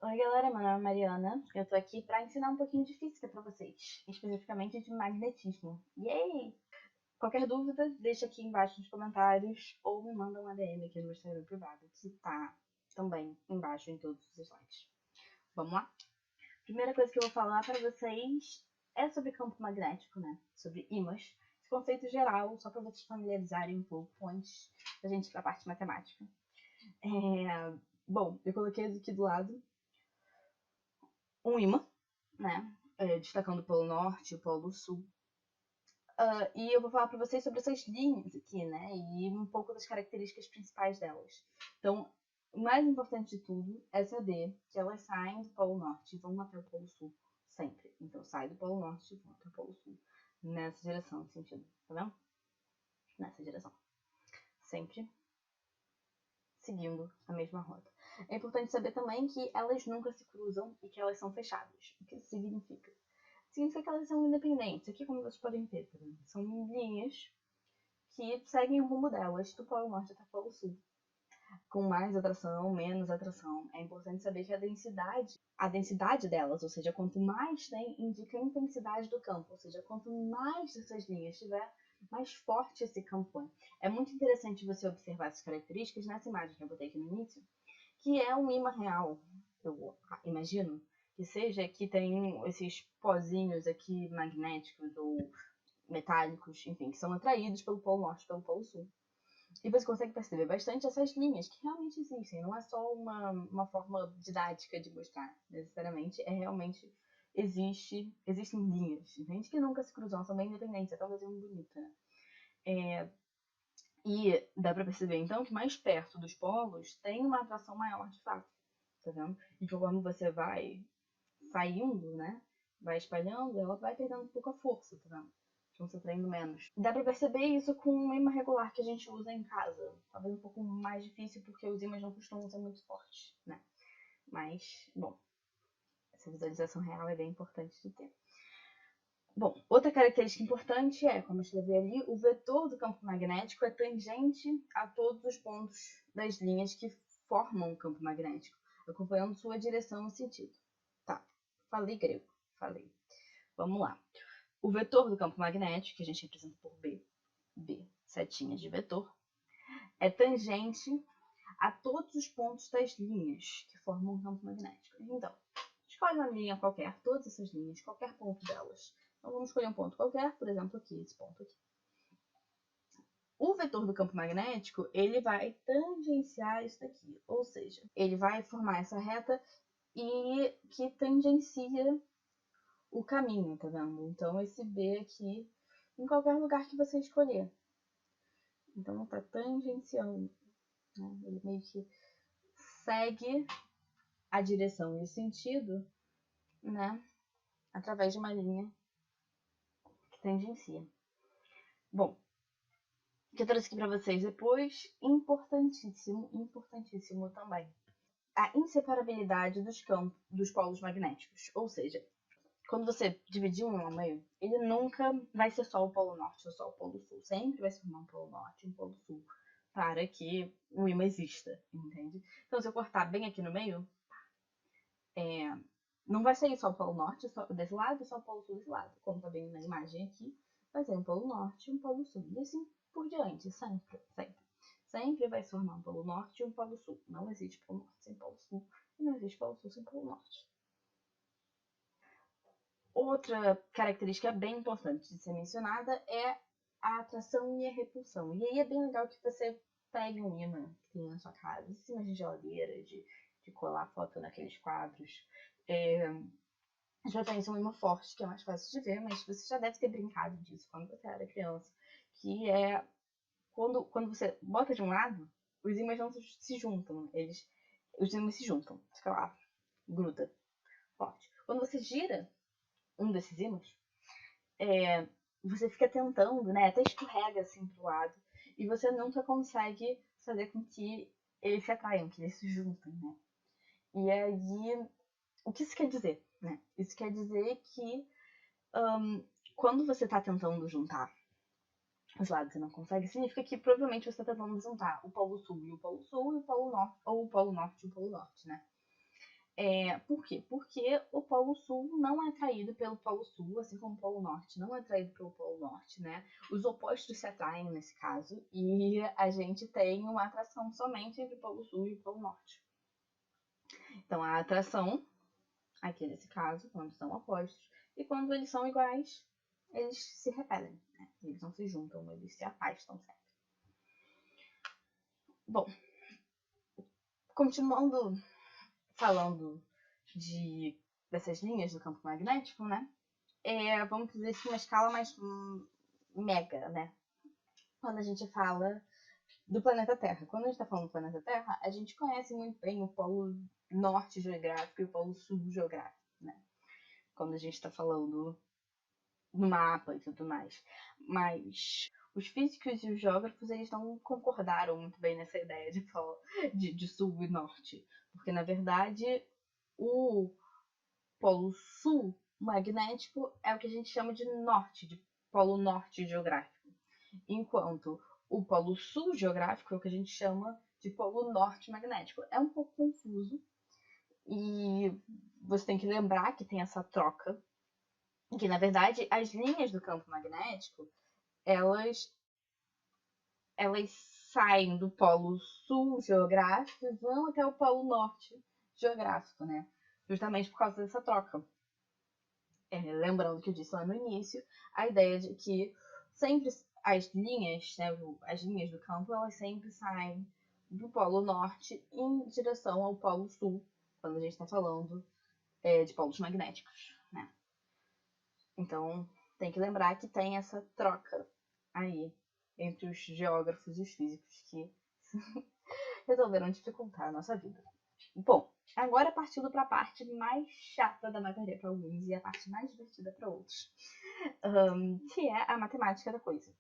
Oi galera, meu nome é Mariana. Eu tô aqui pra ensinar um pouquinho de física pra vocês, especificamente de magnetismo. Yay! Qualquer dúvida, deixa aqui embaixo nos comentários ou me manda um ADM aqui no meu Instagram privado, que tá também embaixo em todos os slides. Vamos lá? Primeira coisa que eu vou falar pra vocês é sobre campo magnético, né? Sobre ímãs. Esse conceito geral, só pra vocês familiarizarem um pouco antes da gente ir pra parte matemática. Bom, eu coloquei aqui do lado um ímã, né? Destacando o Polo Norte e o Polo Sul. E eu vou falar para vocês sobre essas linhas aqui, né? E um pouco das características principais delas. Então, o mais importante de tudo é saber que elas saem do Polo Norte e vão até o Polo Sul sempre. Então, sai do Polo Norte e vão até o Polo Sul. Nessa direção, nesse sentido. Tá vendo? Nessa direção. Sempre seguindo a mesma rota. É importante saber também que elas nunca se cruzam e que elas são fechadas. O que isso significa? Significa que elas são independentes. Aqui, como vocês podem ver, tá vendo? São linhas que seguem o rumo delas do Polo Norte até o Polo Sul. Com mais atração, menos atração. É importante saber que a densidade delas, ou seja, quanto mais tem, indica a intensidade do campo. Ou seja, quanto mais dessas linhas tiver, mais forte esse campo é. É muito interessante você observar essas características nessa imagem que eu botei aqui no início, que é um ímã real, eu imagino, que seja que tem esses pozinhos aqui magnéticos ou metálicos, enfim, que são atraídos pelo Polo Norte e pelo Polo Sul. E você consegue perceber bastante essas linhas que realmente existem, não é só uma forma didática de mostrar, necessariamente, é realmente existem linhas, entende? Que nunca se cruzam, são bem independentes, até um desenho bonito, né? E dá pra perceber, então, que mais perto dos polos tem uma atração maior de fato, tá vendo? E conforme você vai saindo, né, vai espalhando, ela vai perdendo um pouco a força, tá vendo? Vão se atraindo menos. Dá pra perceber isso com um ímã regular que a gente usa em casa. Talvez um pouco mais difícil porque os ímãs não costumam ser muito fortes, né? Mas, bom, essa visualização real é bem importante de ter. Bom, outra característica importante é, como eu escrevi ali, o vetor do campo magnético é tangente a todos os pontos das linhas que formam o campo magnético, acompanhando sua direção e sentido. Tá, falei grego, falei. Vamos lá. O vetor do campo magnético, que a gente representa por B, setinhas de vetor, é tangente a todos os pontos das linhas que formam o campo magnético. Então, escolhe uma linha qualquer, todas essas linhas, qualquer ponto delas. Então, vamos escolher um ponto qualquer, por exemplo, aqui, esse ponto aqui. O vetor do campo magnético, ele vai tangenciar isso daqui, ou seja, ele vai formar essa reta e que tangencia o caminho, tá vendo? Então, esse B aqui, em qualquer lugar que você escolher. Então, tá tangenciando, né? Ele meio que segue a direção e o sentido, né? Através de uma linha que tangencia. Bom, o que eu trouxe aqui para vocês depois, importantíssimo, importantíssimo também, a inseparabilidade dos campos, dos polos magnéticos. Ou seja, quando você dividir um ao meio, ele nunca vai ser só o polo norte ou só o polo sul. Sempre vai se formar um polo norte e um polo sul para que o ímã exista, entende? Então, se eu cortar bem aqui no meio, não vai sair só o polo norte só desse lado e só o polo sul desse lado. Como tá bem na imagem aqui, vai ser um polo norte e um polo sul. E assim por diante, sempre, sempre. Sempre vai se formar um polo norte e um polo sul. Não existe polo norte sem polo sul. E não existe polo sul sem polo norte. Outra característica bem importante de ser mencionada é a atração e a repulsão. E aí é bem legal que você pegue um ímã que tem na sua casa, em cima de geladeira, de colar foto naqueles quadros. Já tem um ímã forte, que é mais fácil de ver, mas você já deve ter brincado disso quando você era criança. Que é quando você bota de um lado, os ímãs não se juntam. Os ímãs se juntam, fica lá, gruda, forte. Quando você gira um desses ímãs, você fica tentando, né? Até escorrega assim pro lado. E você nunca consegue fazer com que eles se atraiam, que eles se juntem, né? E aí, o que isso quer dizer, né? Isso quer dizer que quando você tá tentando juntar os lados e não consegue, significa que provavelmente você tá tentando juntar o polo sul e o polo sul, e o polo norte, ou o polo norte e o polo norte, né? Por quê? Porque o Polo Sul não é atraído pelo Polo Sul, assim como o Polo Norte não é atraído pelo Polo Norte, né? Os opostos se atraem nesse caso, e a gente tem uma atração somente entre o Polo Sul e o Polo Norte. Então, a atração, aqui nesse caso, quando são opostos, e quando eles são iguais, eles se repelem, né? Eles não se juntam, eles se afastam sempre. Bom, continuando falando dessas linhas do campo magnético, né? Vamos dizer assim, uma escala mais mega, né? Quando a gente fala do planeta Terra. Quando a gente está falando do planeta Terra, a gente conhece muito bem o polo norte geográfico e o polo sul geográfico, né? Quando a gente está falando no mapa e tudo mais. Mas os físicos e os geógrafos, eles não concordaram muito bem nessa ideia de sul e norte. Porque, na verdade, o polo sul magnético é o que a gente chama de norte, de polo norte geográfico. Enquanto o polo sul geográfico é o que a gente chama de polo norte magnético. É um pouco confuso e você tem que lembrar que tem essa troca, que na verdade as linhas do campo magnético, elas saem do polo sul geográfico e vão até o polo norte geográfico, né? Justamente por causa dessa troca. Lembrando que eu disse lá no início, a ideia de que sempre as linhas, né, as linhas do campo, elas sempre saem do polo norte em direção ao polo sul, quando a gente está falando de polos magnéticos, né? Então, tem que lembrar que tem essa troca aí entre os geógrafos e os físicos que resolveram dificultar a nossa vida. Bom, agora partindo para a parte mais chata da matéria para alguns e a parte mais divertida para outros, que é a matemática da coisa.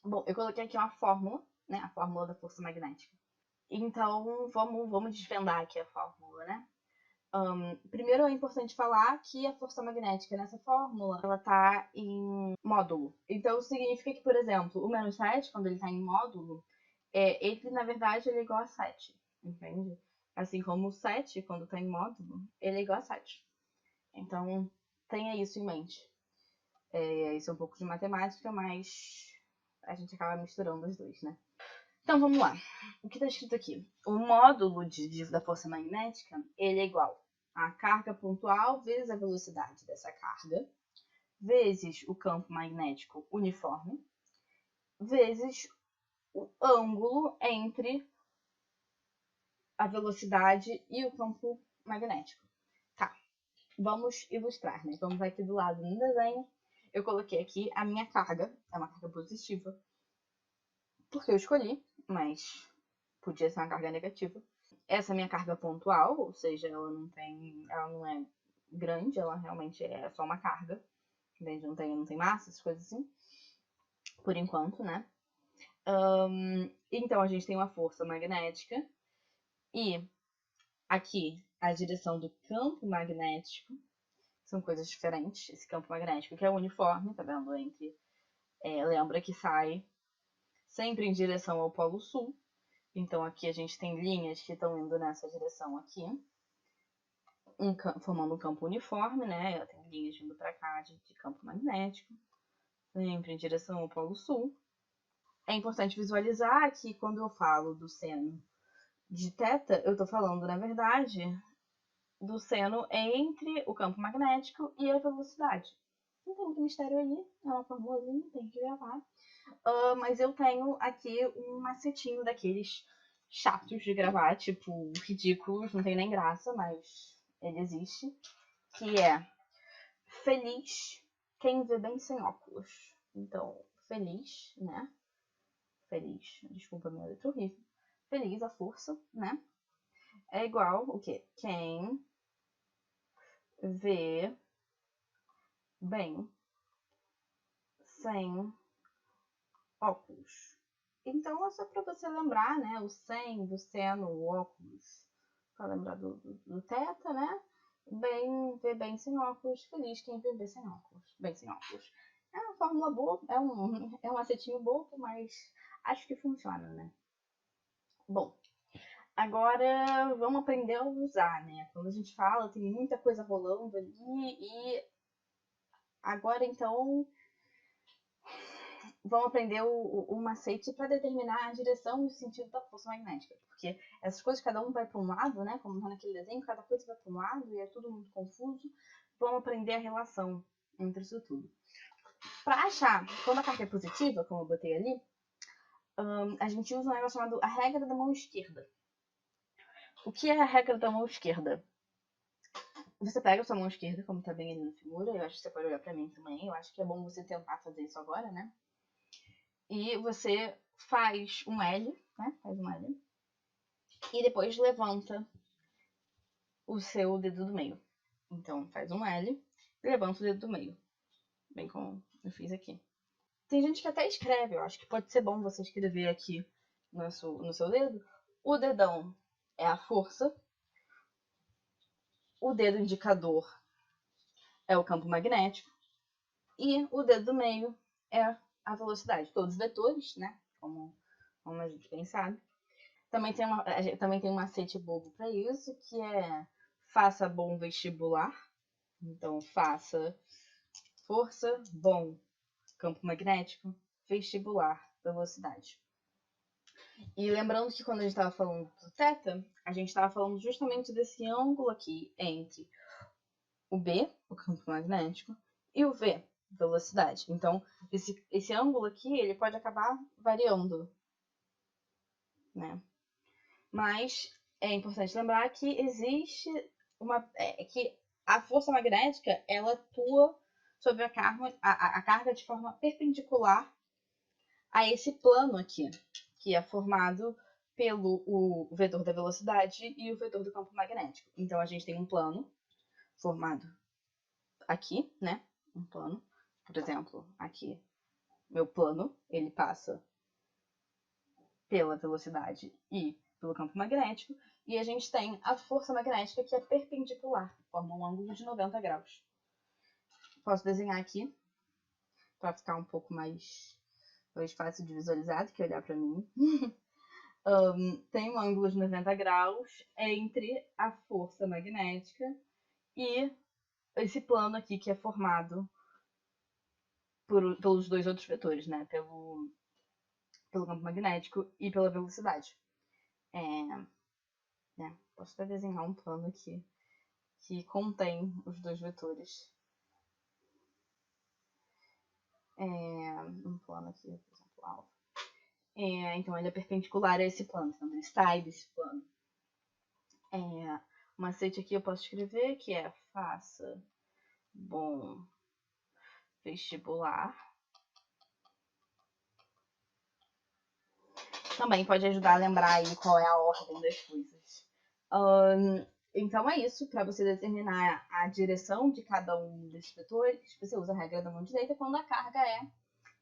Bom, eu coloquei aqui uma fórmula, né, a fórmula da força magnética. Então, vamos desvendar aqui a fórmula, né? Primeiro é importante falar que a força magnética nessa fórmula, ela está em módulo. Então, significa que, por exemplo, o menos 7, quando ele está em módulo, ele, na verdade, ele é igual a 7, entende? Assim como o 7, quando está em módulo, ele é igual a 7. Então, tenha isso em mente. Isso é um pouco de matemática, mas a gente acaba misturando os dois, né? Então, vamos lá. O que está escrito aqui? O módulo da força magnética, ele é igual a carga pontual vezes a velocidade dessa carga, vezes o campo magnético uniforme, vezes o ângulo entre a velocidade e o campo magnético. Tá, vamos ilustrar, né? Vamos aqui do lado no desenho. Eu coloquei aqui a minha carga, é uma carga positiva, porque eu escolhi, mas podia ser uma carga negativa. Essa é a minha carga pontual, ou seja, ela não é grande, ela realmente é só uma carga, entende? Não tem massa, essas coisas assim, por enquanto, né? Então a gente tem uma força magnética e aqui a direção do campo magnético são coisas diferentes. Esse campo magnético que é uniforme, tá vendo? Lembra que sai sempre em direção ao polo sul. Então aqui a gente tem linhas que estão indo nessa direção aqui, formando um campo uniforme, né? Tem linhas vindo para cá de campo magnético, sempre em direção ao polo sul. É importante visualizar que quando eu falo do seno de θ, eu estou falando, na verdade, do seno entre o campo magnético e a velocidade. Não tem muito mistério aí, é uma formulazinha, tem que gravar. Mas eu tenho aqui um macetinho daqueles chatos de gravar, tipo, ridículos, não tem nem graça, mas ele existe, que é feliz quem vê bem sem óculos. Então, feliz, né? Feliz, desculpa a minha letra horrível. Feliz, a força, né? É igual o quê? Quem vê bem sem óculos. Então é só para você lembrar, né? O sem, do seno, o óculos. Para lembrar do θ, né? Vê bem sem óculos, feliz quem vê bem sem óculos. Bem sem óculos. É uma fórmula boa, é um macetinho bobo, mas acho que funciona, né? Bom, Agora vamos aprender a usar, né? Quando a gente fala, tem muita coisa rolando ali e agora então vamos aprender o macete para determinar a direção e o sentido da força magnética. Porque essas coisas, cada um vai para um lado, né? Como tá naquele desenho, cada coisa vai para um lado e é tudo muito confuso. Vamos aprender a relação entre isso tudo. Para achar quando a carga é positiva, como eu botei ali, a gente usa um negócio chamado a regra da mão esquerda. O que é a regra da mão esquerda? Você pega a sua mão esquerda, como tá bem ali na figura, eu acho que você pode olhar pra mim também, eu acho que é bom você tentar fazer isso agora, né? E você faz um L, né? Faz um L. E depois levanta o seu dedo do meio. Então, faz um L e levanta o dedo do meio. Bem como eu fiz aqui. Tem gente que até escreve, eu acho que pode ser bom você escrever aqui no seu dedo. O dedão é a força. O dedo indicador é o campo magnético. E o dedo do meio é a velocidade. Todos vetores, né? Como a gente bem sabe. Também tem um macete bobo para isso, que é faça bom vestibular. Então, faça força, bom, campo magnético, vestibular, velocidade. E lembrando que quando a gente estava falando do θ, a gente estava falando justamente desse ângulo aqui entre o B, o campo magnético, e o V, velocidade. Então, esse ângulo aqui, ele pode acabar variando, né? Mas é importante lembrar que existe que a força magnética, ela atua sobre a carga de forma perpendicular a esse plano aqui, que é formado pelo o vetor da velocidade e o vetor do campo magnético. Então, a gente tem um plano formado aqui, né? Um plano. Por exemplo, aqui, meu plano, ele passa pela velocidade e pelo campo magnético. E a gente tem a força magnética, que é perpendicular, forma um ângulo de 90 graus. Posso desenhar aqui, para ficar um pouco mais fácil de visualizar do que olhar para mim. Tem um ângulo de 90 graus entre a força magnética e esse plano aqui, que é formado pelos dois outros vetores, né? Pelo campo magnético e pela velocidade. Posso até desenhar um plano aqui que contém os dois vetores. Um plano aqui, por exemplo, alfa. Então, ele é perpendicular a esse plano, então ele sai desse plano. O macete aqui eu posso escrever que é faça bom vestibular. Também pode ajudar a lembrar aí qual é a ordem das coisas. Então é isso, para você determinar a direção de cada um desses vetores, você usa a regra da mão direita quando a carga é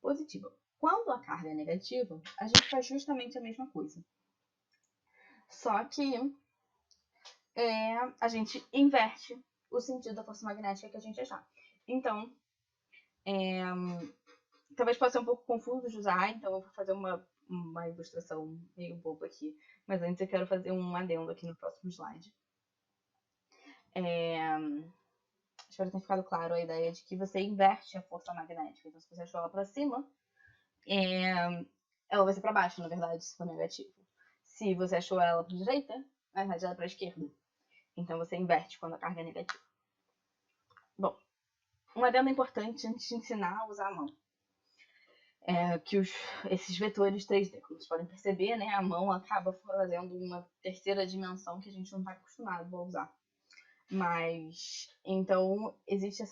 positiva. Quando a carga é negativa, a gente faz justamente a mesma coisa. Só que a gente inverte o sentido da força magnética que a gente achar. Então, talvez possa ser um pouco confuso de usar, então eu vou fazer uma ilustração meio boba aqui. Mas antes eu quero fazer um adendo aqui no próximo slide. Espero que tenha ficado claro a ideia de que você inverte a força magnética. Então, se você achou ela para cima, ela vai ser para baixo, na verdade, se for negativo. Se você achou ela para direita, na verdade ela é para esquerda. Então, você inverte quando a carga é negativa. Bom, um adendo importante antes de ensinar a usar a mão. Que esses vetores 3D, como vocês podem perceber, né, a mão acaba fazendo uma terceira dimensão que a gente não está acostumado a usar. Mas, então, existe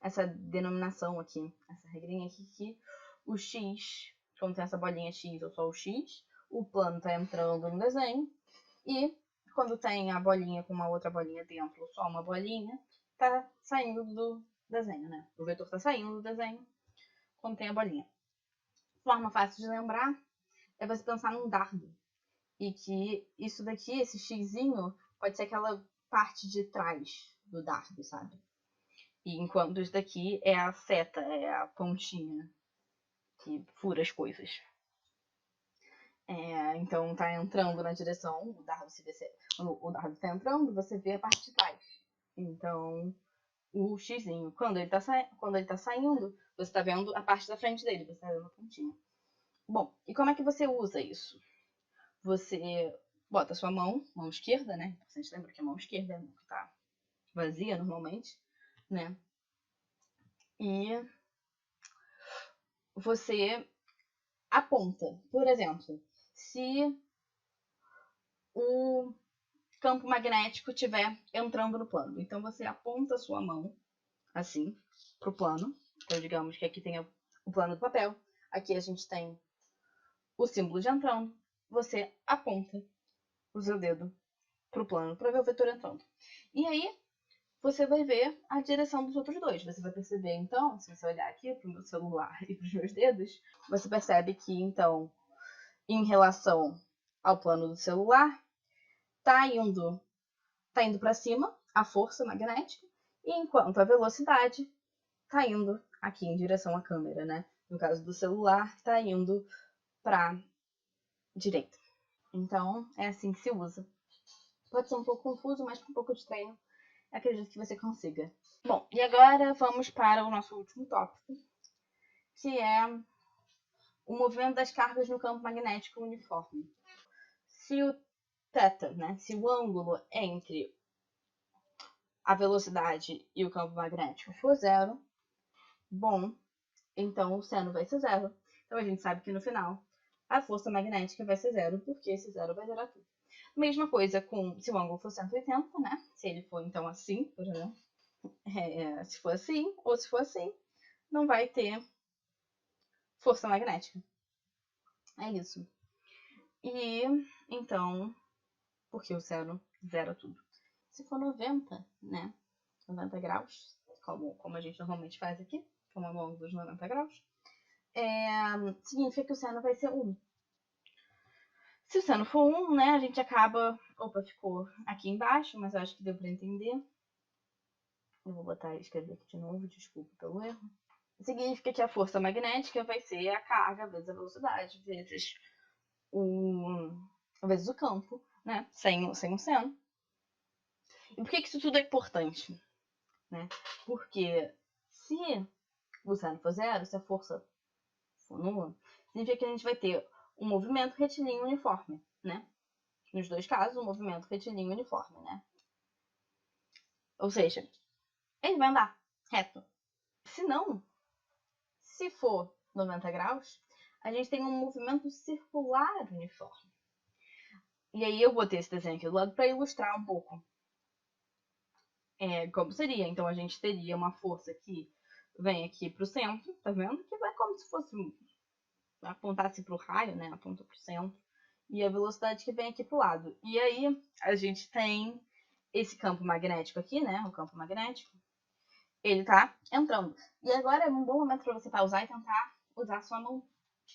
essa denominação aqui, essa regrinha aqui, que o X, quando tem essa bolinha X ou só o X, o plano está entrando no desenho, e quando tem a bolinha com uma outra bolinha dentro, ou só uma bolinha, está saindo do desenho, né? O vetor está saindo do desenho quando tem a bolinha. Forma fácil de lembrar é você pensar num dardo. E que isso daqui, esse xizinho, pode ser aquela parte de trás do dardo, sabe? E enquanto isso daqui é a seta, é a pontinha que fura as coisas. Então tá entrando na direção, o dardo tá entrando, você vê a parte de trás. Então, o xizinho, quando ele tá saindo, você tá vendo a parte da frente dele, você tá vendo a pontinha. Bom, e como é que você usa isso? Você bota a sua mão esquerda, né? Vocês lembram que a mão esquerda é a mão que tá vazia normalmente, né? E você aponta. Por exemplo, se o campo magnético estiver entrando no plano, então você aponta a sua mão assim pro plano. Então, digamos que aqui tem o plano do papel, aqui a gente tem o símbolo de entrando. Você aponta o seu dedo pro plano para ver o vetor entrando. E aí você vai ver a direção dos outros dois. Você vai perceber, então, se você olhar aqui pro meu celular e pros meus dedos, você percebe que, então, em relação ao plano do celular, tá indo para cima a força magnética, e enquanto a velocidade tá indo aqui em direção à câmera, né? No caso do celular, tá indo para direita. Então, é assim que se usa. Pode ser um pouco confuso, mas com um pouco de treino, acredito que você consiga. Bom, e agora vamos para o nosso último tópico, que é o movimento das cargas no campo magnético uniforme. Se o θ, né, se o ângulo entre a velocidade e o campo magnético for zero, bom, então o seno vai ser zero. Então a gente sabe que no final a força magnética vai ser zero, porque esse zero vai gerar tudo. Mesma coisa com se o ângulo for 180, né? Se ele for então assim, por exemplo, se for assim ou se for assim, não vai ter força magnética. É isso. E então, porque o seno zera tudo. Se for 90, né? 90 graus, como a gente normalmente faz aqui, tomando ângulo dos 90 graus, significa que o seno vai ser 1. Se o seno for 1, né, a gente acaba... Opa, ficou aqui embaixo, mas eu acho que deu para entender. Eu vou escrever aqui de novo, desculpa pelo erro. Significa que a força magnética vai ser a carga vezes a velocidade, vezes o campo, né, sem o seno. E por que isso tudo é importante? Né? Porque se o seno for zero, se a força for nula, significa que a gente vai ter um movimento retilíneo uniforme, né? Nos dois casos, um movimento retilíneo uniforme, né? Ou seja, ele vai andar reto. Se não, se for 90 graus, a gente tem um movimento circular uniforme. E aí eu botei esse desenho aqui do lado para ilustrar um pouco como seria. Então a gente teria uma força que vem aqui para o centro, tá vendo? Que vai como se fosse apontasse para o raio, né? Aponta para o centro. E a velocidade que vem aqui para o lado. E aí a gente tem esse campo magnético aqui, né? O campo magnético. Ele tá entrando. E agora é um bom momento para você pausar e tentar usar a sua mão,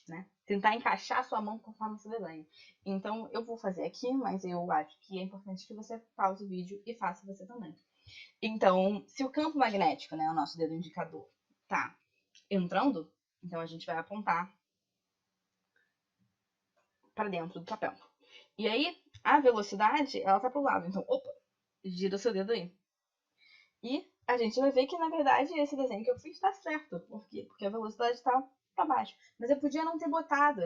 né? Tentar encaixar a sua mão conforme esse desenho. Então eu vou fazer aqui, mas eu acho que é importante que você pause o vídeo e faça você também. Então, se o campo magnético, né, o nosso dedo indicador, tá entrando, então a gente vai apontar para dentro do papel. E aí, a velocidade, ela tá pro lado. Então, opa, gira o seu dedo aí. E a gente vai ver que, na verdade, esse desenho que eu fiz tá certo. Por quê? Porque a velocidade tá para baixo. Mas eu podia não ter botado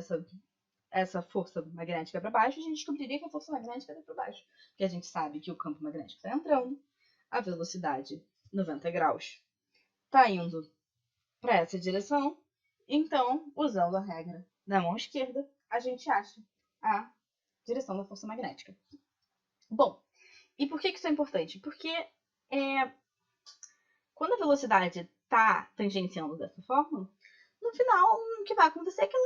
essa força magnética para baixo, e a gente descobriria que a força magnética está para baixo. Porque a gente sabe que o campo magnético está entrando, a velocidade 90 graus está indo para essa direção. Então, usando a regra da mão esquerda, a gente acha a direção da força magnética. Bom, e por que isso é importante? Porque quando a velocidade está tangenciando dessa forma, no final, o que vai acontecer é que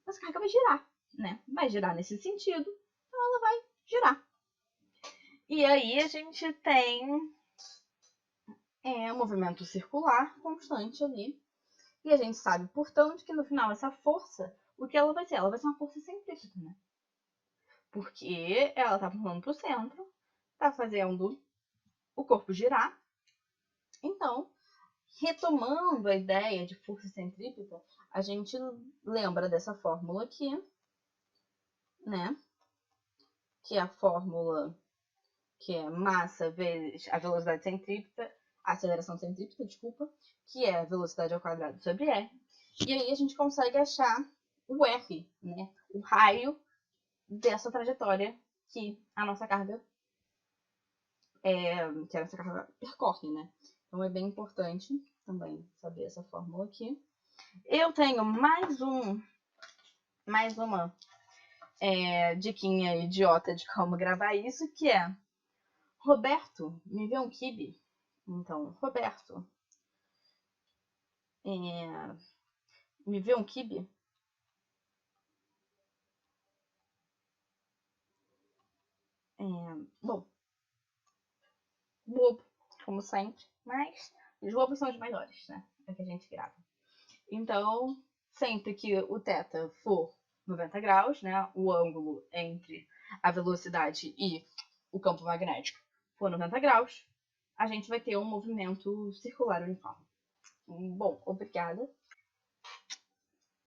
essa carga vai girar, né? Vai girar nesse sentido, então ela vai girar. E aí a gente tem um movimento circular constante ali. E a gente sabe, portanto, que no final essa força, o que ela vai ser? Ela vai ser uma força centrípeta, né? Porque ela tá pulando pro centro, tá fazendo o corpo girar. Então, retomando a ideia de força centrípeta, a gente lembra dessa fórmula aqui, né? Que é a fórmula que é massa vezes a velocidade centrípeta, a aceleração centrípeta, desculpa, que é a velocidade ao quadrado sobre R. E aí a gente consegue achar o R, né? O raio dessa trajetória que a nossa carga que a nossa carga percorre, né? Então é bem importante também saber essa fórmula aqui. Eu tenho mais uma diquinha idiota de como gravar isso, que é Roberto, me vê um quibe? Então, Roberto, me vê um quibe? Bom, bobo, como sempre, mas os bobos são os melhores, né? É que a gente grava. Então, sempre que o θ for 90 graus, né? O ângulo entre a velocidade e o campo magnético for 90 graus, a gente vai ter um movimento circular uniforme. Bom, obrigada.